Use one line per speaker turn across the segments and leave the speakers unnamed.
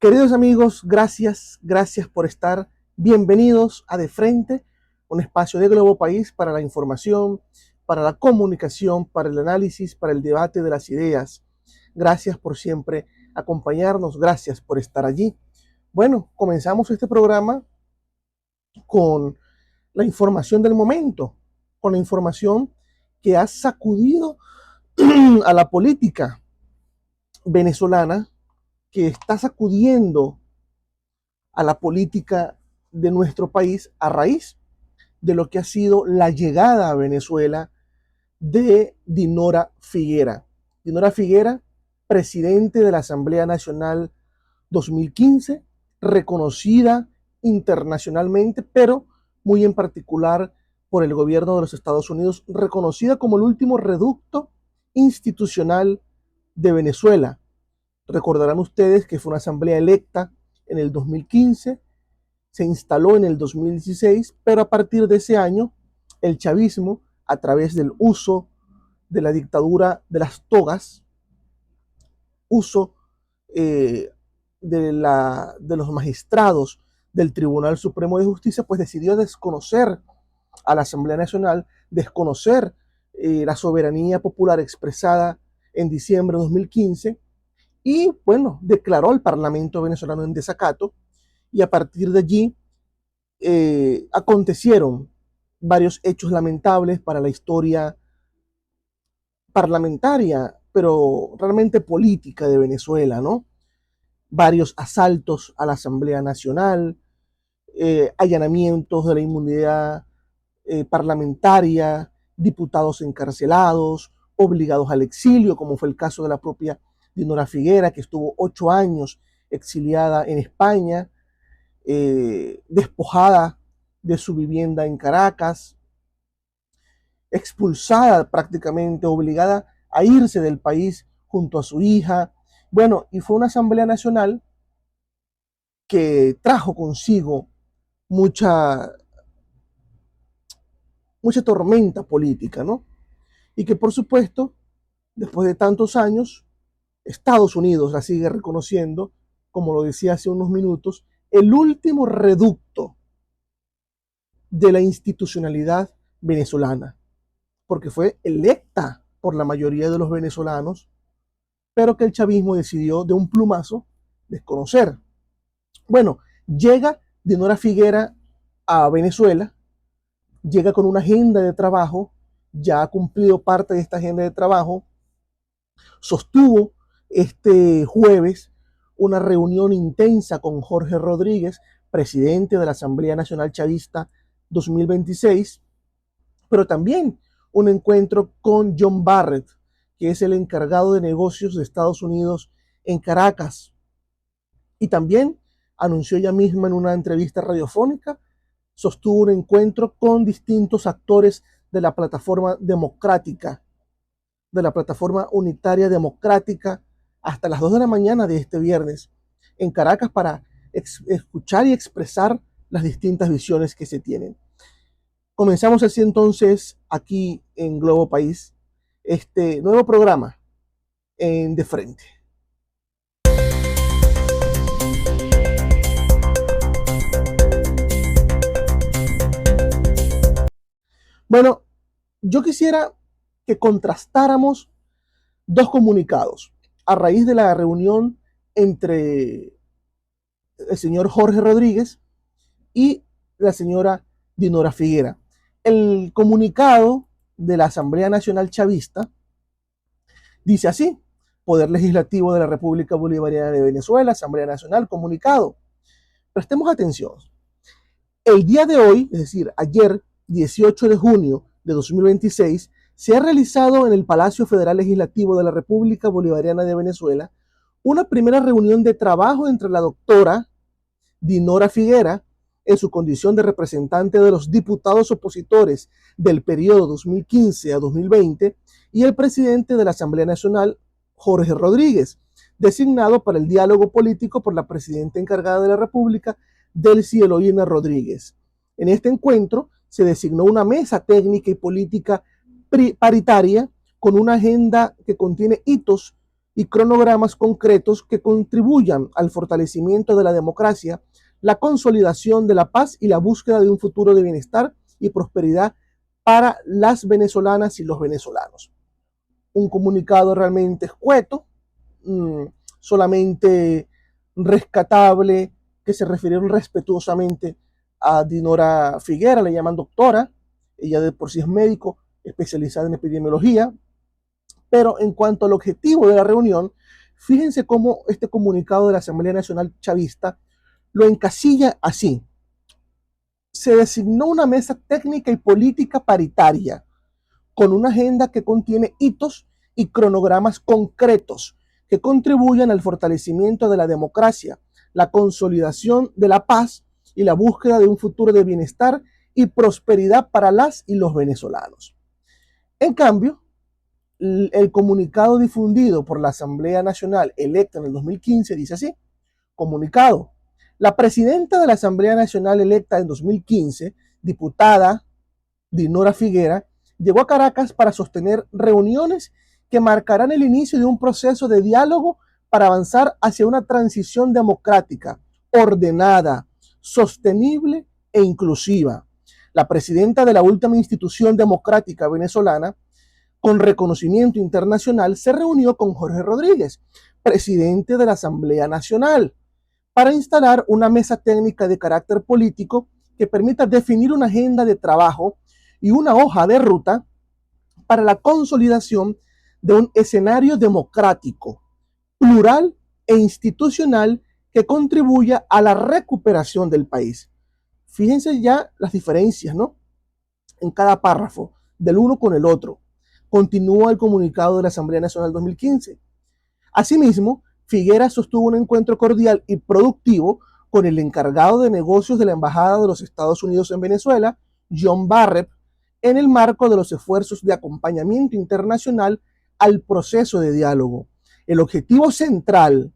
Queridos amigos, gracias por estar. Bienvenidos a De Frente, un espacio de Globo País para la información, para la comunicación, para el análisis, para el debate de las ideas. Gracias por siempre acompañarnos, gracias por estar allí. Bueno, comenzamos este programa con la información del momento, con la información que ha sacudido a la política venezolana, que está sacudiendo a la política de nuestro país a raíz de lo que ha sido la llegada a Venezuela de Dinora Figuera. Dinora Figuera, presidente de la Asamblea Nacional 2015, reconocida internacionalmente, pero muy en particular por el gobierno de los Estados Unidos, reconocida como el último reducto institucional de Venezuela. Recordarán ustedes que fue una asamblea electa en el 2015, se instaló en el 2016, pero a partir de ese año, el chavismo, a través del uso de la dictadura de las togas, uso de los magistrados del Tribunal Supremo de Justicia, pues decidió desconocer a la Asamblea Nacional, desconocer la soberanía popular expresada en diciembre de 2015 y, bueno, declaró al Parlamento venezolano en desacato, y a partir de allí acontecieron varios hechos lamentables para la historia parlamentaria, pero realmente política de Venezuela, ¿no? Varios asaltos a la Asamblea Nacional, allanamientos de la inmunidad parlamentaria, diputados encarcelados, obligados al exilio, como fue el caso de la propia Dinora Figuera, que estuvo 8 años exiliada en España, despojada de su vivienda en Caracas, expulsada prácticamente, obligada a irse del país junto a su hija. Bueno, y fue una Asamblea Nacional que trajo consigo mucha, mucha tormenta política, ¿no? Y que por supuesto, después de tantos años, Estados Unidos la sigue reconociendo, como lo decía hace unos minutos, el último reducto de la institucionalidad venezolana, porque fue electa por la mayoría de los venezolanos, pero que el chavismo decidió de un plumazo desconocer. Bueno, llega Dinora Figuera a Venezuela, llega con una agenda de trabajo, ya ha cumplido parte de esta agenda de trabajo, sostuvo este jueves una reunión intensa con Jorge Rodríguez, presidente de la Asamblea Nacional Chavista 2026, pero también un encuentro con John Barrett, que es el encargado de negocios de Estados Unidos en Caracas. Y también anunció ella misma en una entrevista radiofónica, sostuvo un encuentro con distintos actores de la plataforma democrática, de la plataforma unitaria democrática, hasta las 2 de la mañana de este viernes en Caracas para escuchar y expresar las distintas visiones que se tienen. Comenzamos así entonces aquí en Globo País este nuevo programa en De Frente. Bueno, yo quisiera que contrastáramos dos comunicados a raíz de la reunión entre el señor Jorge Rodríguez y la señora Dinora Figuera. El comunicado de la Asamblea Nacional Chavista dice así: Poder Legislativo de la República Bolivariana de Venezuela, Asamblea Nacional, comunicado. Prestemos atención. El día de hoy, es decir, ayer, 18 de junio de 2026, se ha realizado en el Palacio Federal Legislativo de la República Bolivariana de Venezuela una primera reunión de trabajo entre la doctora Dinora Figuera, en su condición de representante de los diputados opositores del periodo 2015 a 2020, y el presidente de la Asamblea Nacional, Jorge Rodríguez, designado para el diálogo político por la presidenta encargada de la República, Delcy Eloína Rodríguez. En este encuentro se designó una mesa técnica y política paritaria con una agenda que contiene hitos y cronogramas concretos que contribuyan al fortalecimiento de la democracia, la consolidación de la paz y la búsqueda de un futuro de bienestar y prosperidad para las venezolanas y los venezolanos. Un comunicado realmente escueto, solamente rescatable, que se refirieron respetuosamente a Dinora Figuera, le llaman doctora, ella de por sí es médico especializada en epidemiología, pero en cuanto al objetivo de la reunión, fíjense cómo este comunicado de la Asamblea Nacional Chavista lo encasilla así. Se designó una mesa técnica y política paritaria con una agenda que contiene hitos y cronogramas concretos que contribuyan al fortalecimiento de la democracia, la consolidación de la paz y la búsqueda de un futuro de bienestar y prosperidad para las y los venezolanos. En cambio, el comunicado difundido por la Asamblea Nacional electa en el 2015 dice así: comunicado. La presidenta de la Asamblea Nacional electa en 2015, diputada Dinora Figuera, llegó a Caracas para sostener reuniones que marcarán el inicio de un proceso de diálogo para avanzar hacia una transición democrática, ordenada, sostenible e inclusiva. La presidenta de la última institución democrática venezolana, con reconocimiento internacional, se reunió con Jorge Rodríguez, presidente de la Asamblea Nacional, para instalar una mesa técnica de carácter político que permita definir una agenda de trabajo y una hoja de ruta para la consolidación de un escenario democrático, plural e institucional que contribuya a la recuperación del país. Fíjense ya las diferencias, ¿no? En cada párrafo, del uno con el otro. Continúa el comunicado de la Asamblea Nacional 2015. Asimismo, Figuera sostuvo un encuentro cordial y productivo con el encargado de negocios de la Embajada de los Estados Unidos en Venezuela, John Barrett, en el marco de los esfuerzos de acompañamiento internacional al proceso de diálogo. El objetivo central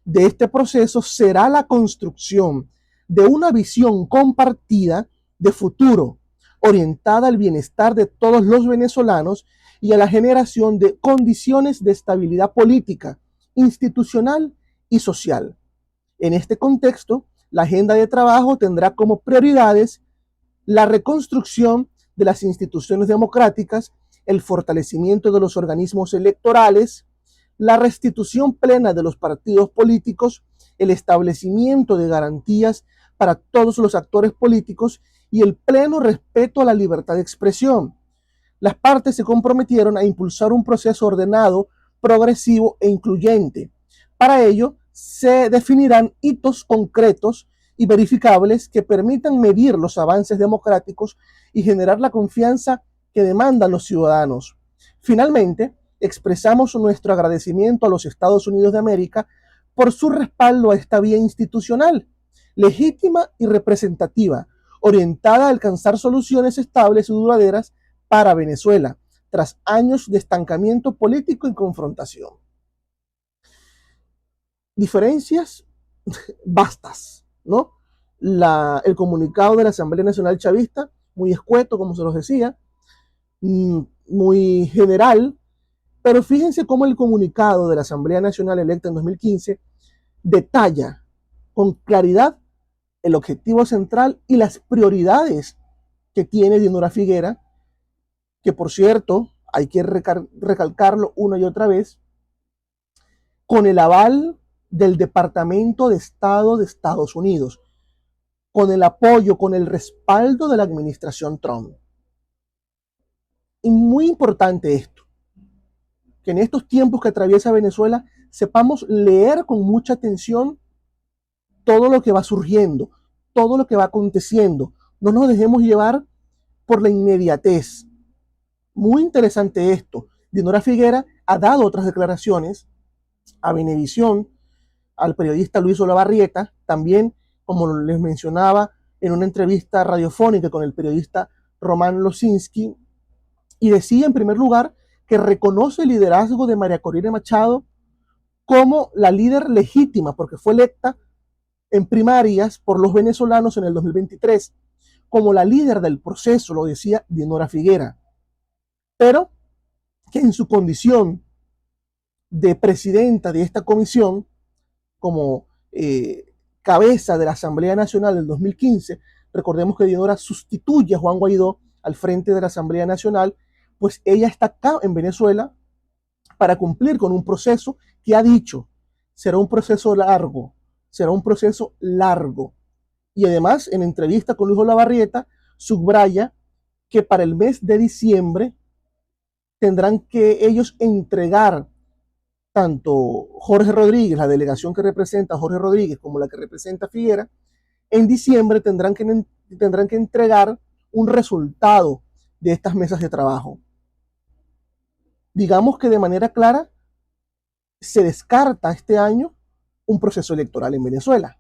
de este proceso será la construcción de una visión compartida de futuro, orientada al bienestar de todos los venezolanos y a la generación de condiciones de estabilidad política, institucional y social. En este contexto, la agenda de trabajo tendrá como prioridades la reconstrucción de las instituciones democráticas, el fortalecimiento de los organismos electorales, la restitución plena de los partidos políticos, el establecimiento de garantías para todos los actores políticos y el pleno respeto a la libertad de expresión. Las partes se comprometieron a impulsar un proceso ordenado, progresivo e incluyente. Para ello, se definirán hitos concretos y verificables que permitan medir los avances democráticos y generar la confianza que demandan los ciudadanos. Finalmente, expresamos nuestro agradecimiento a los Estados Unidos de América por su respaldo a esta vía institucional, legítima y representativa, orientada a alcanzar soluciones estables y duraderas para Venezuela, tras años de estancamiento político y confrontación. Diferencias vastas, ¿no? El comunicado de la Asamblea Nacional Chavista, muy escueto, como se los decía, muy general, pero fíjense cómo el comunicado de la Asamblea Nacional electa en 2015 detalla con claridad el objetivo central y las prioridades que tiene Dinora Figuera, que por cierto, hay que recalcarlo una y otra vez, con el aval del Departamento de Estado de Estados Unidos, con el apoyo, con el respaldo de la administración Trump. Y muy importante esto, que en estos tiempos que atraviesa Venezuela sepamos leer con mucha atención todo lo que va surgiendo, todo lo que va aconteciendo. No nos dejemos llevar por la inmediatez. Muy interesante esto. Dinora Figuera ha dado otras declaraciones a Venevisión, al periodista Luis Olavarrieta, también, como les mencionaba, en una entrevista radiofónica con el periodista Román Losinski, y decía en primer lugar que reconoce el liderazgo de María Corina Machado como la líder legítima, porque fue electa en primarias por los venezolanos en el 2023, como la líder del proceso, lo decía Dinora Figuera. Pero que en su condición de presidenta de esta comisión, como cabeza de la Asamblea Nacional del 2015, recordemos que Dinora sustituye a Juan Guaidó al frente de la Asamblea Nacional, pues ella está acá en Venezuela para cumplir con un proceso que ha dicho será un proceso largo, será un proceso largo. Y además, en entrevista con Luis Olavarrieta, subraya que para el mes de diciembre tendrán que ellos entregar tanto Jorge Rodríguez, la delegación que representa a Jorge Rodríguez, como la que representa a Figuera, en diciembre tendrán que entregar un resultado de estas mesas de trabajo. Digamos que de manera clara se descarta este año un proceso electoral en Venezuela,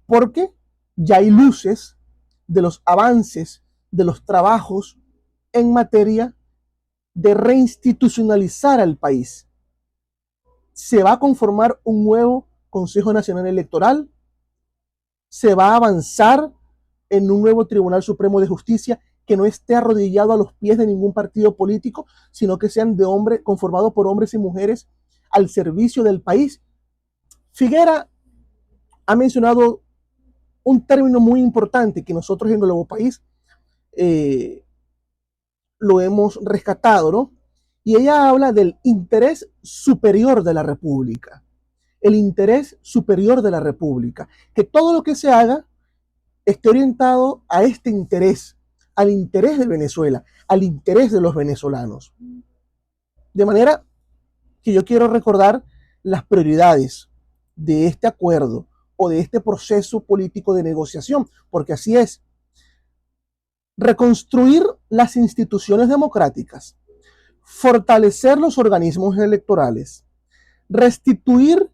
porque ya hay luces de los avances de los trabajos en materia de reinstitucionalizar al país. Se va a conformar un nuevo Consejo Nacional Electoral, se va a avanzar en un nuevo Tribunal Supremo de Justicia que no esté arrodillado a los pies de ningún partido político, sino que sean de hombres, conformados por hombres y mujeres al servicio del país. Figuera ha mencionado un término muy importante que nosotros en Globo País lo hemos rescatado, ¿no? Y ella habla del interés superior de la República. El interés superior de la República. Que todo lo que se haga esté orientado a este interés, al interés de Venezuela, al interés de los venezolanos. De manera que yo quiero recordar las prioridades de este acuerdo o de este proceso político de negociación, porque así es. Reconstruir las instituciones democráticas, fortalecer los organismos electorales, restituir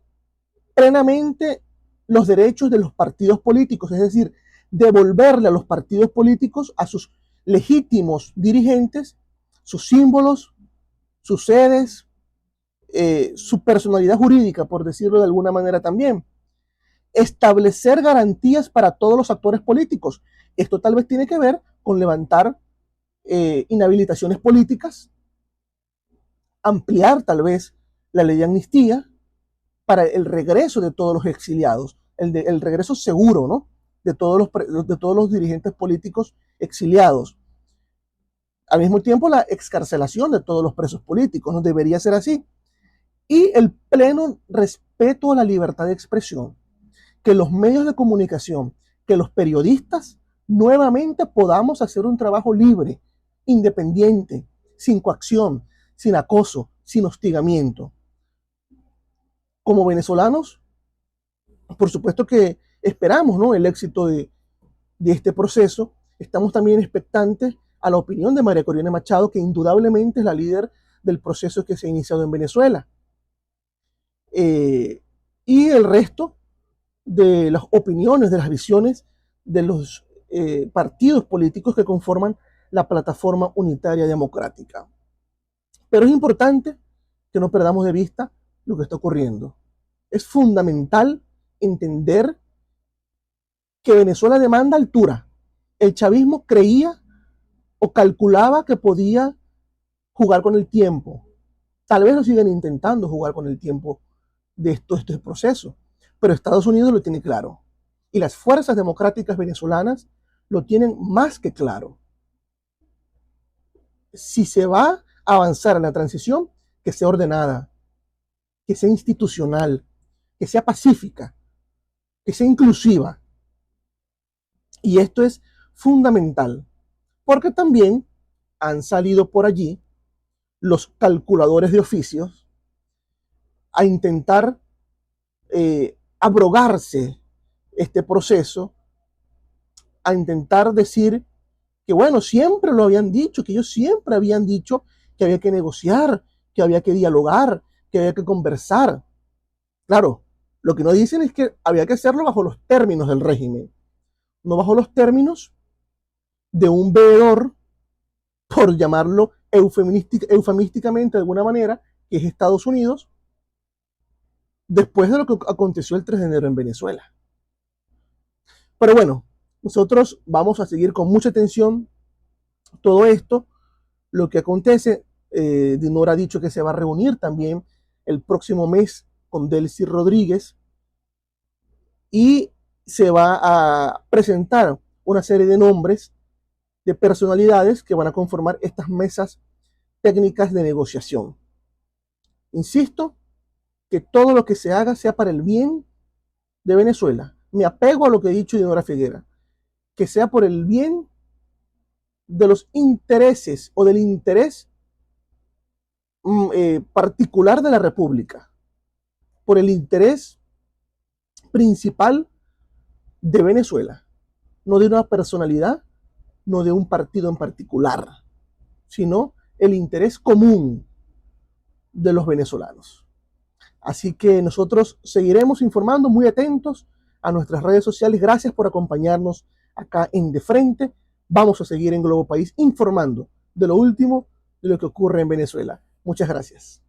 plenamente los derechos de los partidos políticos, es decir, devolverle a los partidos políticos a sus legítimos dirigentes sus símbolos, sus sedes, su personalidad jurídica, por decirlo de alguna manera también. Establecer garantías para todos los actores políticos. Esto tal vez tiene que ver con levantar inhabilitaciones políticas, ampliar tal vez la ley de amnistía para el regreso de todos los exiliados, el regreso seguro, ¿no? de todos los dirigentes políticos exiliados. Al mismo tiempo, la excarcelación de todos los presos políticos, no debería ser así. Y el pleno respeto a la libertad de expresión, que los medios de comunicación, que los periodistas nuevamente podamos hacer un trabajo libre, independiente, sin coacción, sin acoso, sin hostigamiento. Como venezolanos, por supuesto que esperamos, ¿no?, el éxito de este proceso. Estamos también expectantes a la opinión de María Corina Machado, que indudablemente es la líder del proceso que se ha iniciado en Venezuela. Y el resto de las opiniones, de las visiones de los partidos políticos que conforman la plataforma unitaria democrática. Pero es importante que no perdamos de vista lo que está ocurriendo. Es fundamental entender que Venezuela demanda altura. El chavismo creía o calculaba que podía jugar con el tiempo. Tal vez lo sigan intentando jugar con el tiempo de este proceso, pero Estados Unidos lo tiene claro. Y las fuerzas democráticas venezolanas lo tienen más que claro. Si se va a avanzar en la transición, que sea ordenada, que sea institucional, que sea pacífica, que sea inclusiva. Y esto es fundamental, porque también han salido por allí los calculadores de oficios a intentar abrogarse este proceso, a intentar decir que, bueno, siempre lo habían dicho, que ellos siempre habían dicho que había que negociar, que había que dialogar, que había que conversar. Claro, lo que no dicen es que había que hacerlo bajo los términos del régimen, no bajo los términos de un veedor, por llamarlo eufemísticamente de alguna manera, que es Estados Unidos, después de lo que aconteció el 3 de enero en Venezuela. Pero bueno, nosotros vamos a seguir con mucha atención todo esto, lo que acontece. Dinora ha dicho que se va a reunir también el próximo mes con Delcy Rodríguez y se va a presentar una serie de nombres de personalidades que van a conformar estas mesas técnicas de negociación. Insisto, que todo lo que se haga sea para el bien de Venezuela. Me apego a lo que ha dicho Dinora Figuera, que sea por el bien de los intereses o del interés particular de la República, por el interés principal de Venezuela, no de una personalidad, no de un partido en particular, sino el interés común de los venezolanos. Así que nosotros seguiremos informando, muy atentos a nuestras redes sociales. Gracias por acompañarnos acá en De Frente. Vamos a seguir en Globo País informando de lo último de lo que ocurre en Venezuela. Muchas gracias.